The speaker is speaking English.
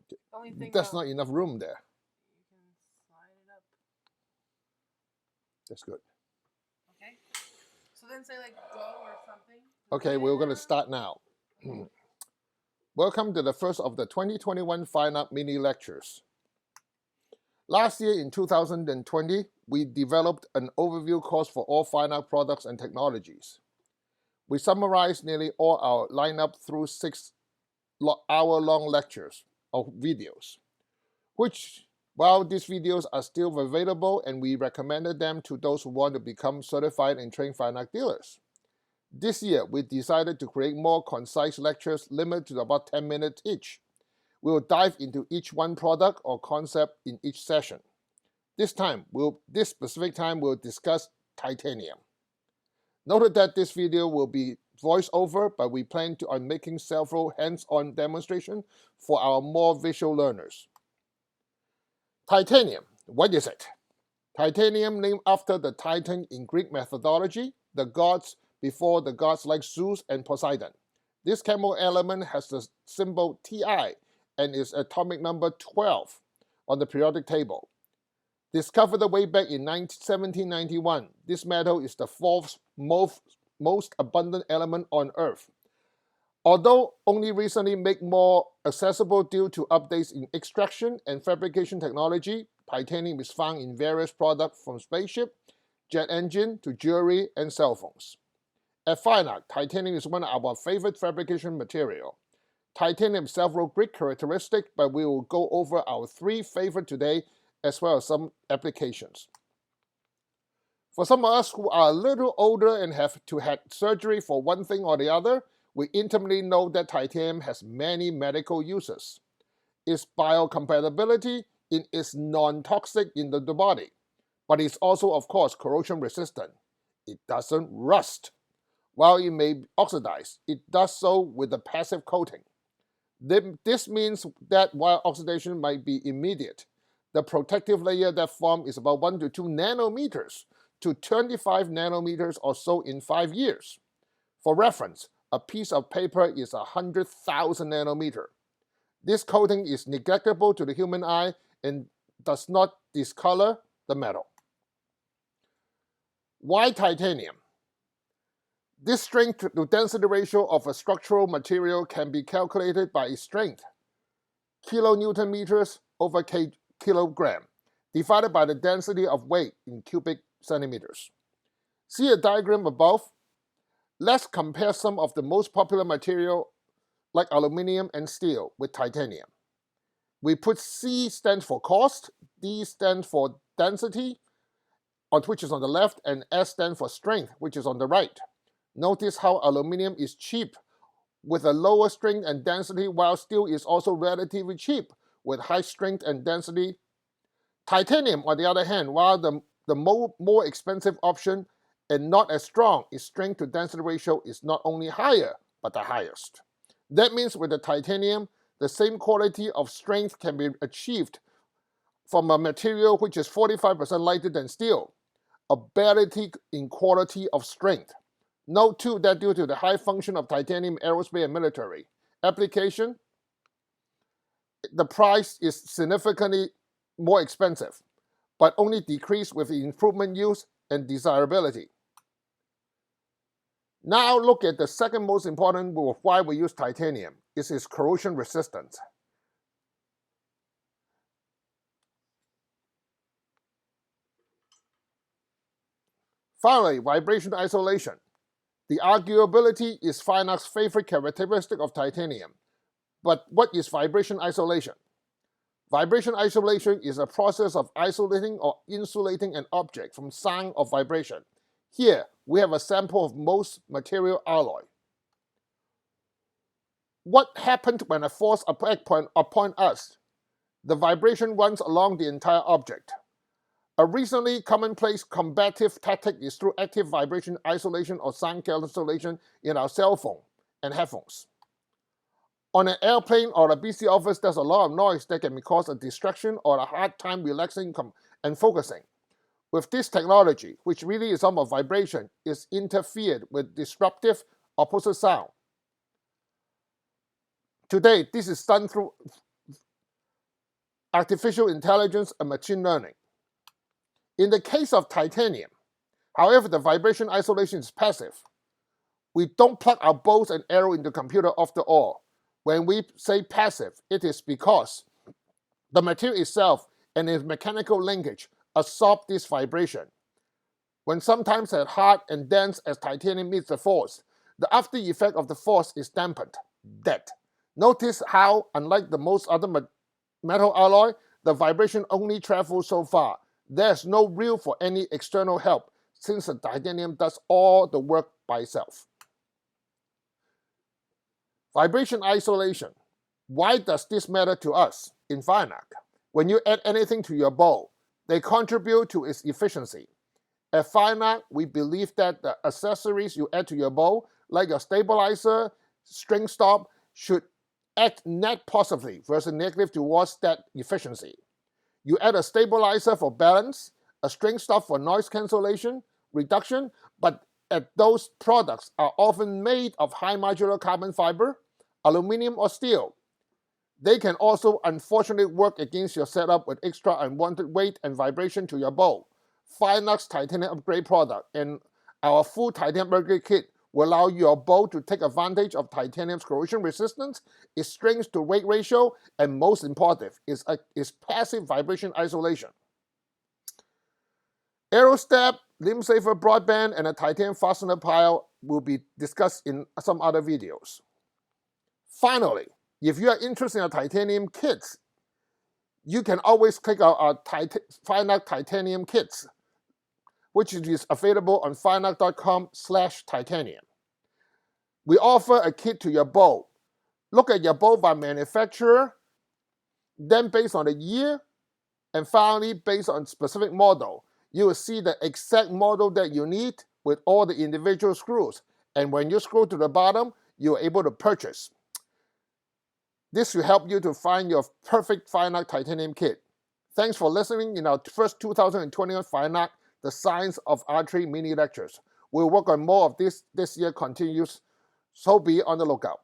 The only thing That's not enough room there. you can slide it up. That's good. Okay. So then say like go or something. Okay, we're going to start now. Welcome to the first of the 2021 Firenock mini lectures. Last year in 2020, we developed an overview course for all Firenock products and technologies. We summarized nearly all our lineup through 6-hour-long lectures or videos, which, while these videos are still available and we recommended them to those who want to become certified and trained Firenock dealers. This year, we decided to create more concise lectures limited to about 10 minutes each. We will dive into each one product or concept in each session. This specific time, we'll discuss titanium. Note that this video will be voiceover, but we plan on making several hands-on demonstrations for our more visual learners. Titanium, what is it? Titanium, named after the Titan in Greek mythology, the gods before the gods like Zeus and Poseidon. This chemical element has the symbol Ti and is atomic number 12 on the periodic table. Discovered way back in 1791, this metal is the fourth most abundant element on Earth. Although only recently made more accessible due to updates in extraction and fabrication technology, titanium is found in various products from spaceship, jet engine to jewelry and cell phones. At Firenock, titanium is one of our favorite fabrication material. Titanium has several great characteristics, but we will go over our 3 favorite today as well as some applications. For some of us who are a little older and have had surgery for one thing or the other, we intimately know that titanium has many medical uses. Its biocompatibility is non-toxic in the body, but it's also, of course, corrosion resistant. It doesn't rust. While it may oxidize, it does so with a passive coating. This means that while oxidation might be immediate, the protective layer that forms is about 1 to 2 nanometers to 25 nanometers or so in 5 years. For reference, a piece of paper is 100,000 nanometers. This coating is negligible to the human eye and does not discolor the metal. Why titanium? This strength to density ratio of a structural material can be calculated by its strength, kilonewton meters over kilogram, divided by the density of weight in cubic centimeters. See a diagram above? Let's compare some of the most popular material like aluminum and steel with titanium. We put C stands for cost, D stands for density, which is on the left, and S stands for strength, which is on the right. Notice how aluminum is cheap with a lower strength and density, while steel is also relatively cheap with high strength and density. Titanium, on the other hand, while the more expensive option and not as strong, its strength to density ratio is not only higher, but the highest. That means with the titanium, the same quality of strength can be achieved from a material which is 45% lighter than steel, a parity in quality of strength. Note too that due to the high function of titanium aerospace and military application, the price is significantly more expensive, but only decreased with the improvement use and desirability. Now look at the second most important of why we use titanium, is its corrosion resistance. Finally, vibration isolation. The arguability is Firenock's favorite characteristic of titanium. But what is vibration isolation? Vibration isolation is a process of isolating or insulating an object from sound or vibration. Here, we have a sample of most material alloy. What happened when a force acts upon us? The vibration runs along the entire object. A reasonably commonplace combative tactic is through active vibration isolation or sound cancellation in our cell phone and headphones. On an airplane or a busy office, there's a lot of noise that can cause a distraction or a hard time relaxing and focusing. With this technology, which really is some of vibration, is interfered with disruptive opposite sound. Today, this is done through artificial intelligence, and machine learning. In the case of titanium, however, the vibration isolation is passive. We don't plug our bows and arrow into the computer after all. When we say passive, it is because the material itself and its mechanical linkage absorb this vibration. When sometimes as hard and dense as titanium meets the force, the after effect of the force is dampened, dead. Notice how, unlike the most other metal alloy, the vibration only travels so far. There's no room for any external help since the titanium does all the work by itself. Vibration isolation. Why does this matter to us in Firenock? When you add anything to your bow, they contribute to its efficiency. At Firenock, we believe that the accessories you add to your bow, like your stabilizer, string stop, should act net positively versus negative towards that efficiency. You add a stabilizer for balance, a string stop for noise cancellation, reduction, but those products are often made of high modular carbon fiber, aluminum, or steel. They can also unfortunately work against your setup with extra unwanted weight and vibration to your bow. Firenock's titanium upgrade product and our full titanium upgrade kit will allow your bow to take advantage of titanium's corrosion resistance, its strength to weight ratio, and most important, its passive vibration isolation. Arrow stab, limb saver broadband, and a titanium fastener pile will be discussed in some other videos. Finally, if you are interested in our titanium kits, you can always click out our Firenock titanium kits, which is available on firenock.com/titanium. We offer a kit to your bow. Look at your bow by manufacturer, then based on the year, and finally based on specific model. You will see the exact model that you need with all the individual screws. And when you scroll to the bottom, you're able to purchase. This will help you to find your perfect Firenock titanium kit. Thanks for listening in our first 2021 Firenock, The Science of Archery mini lectures. We'll work on more of this year continues, so be on the lookout.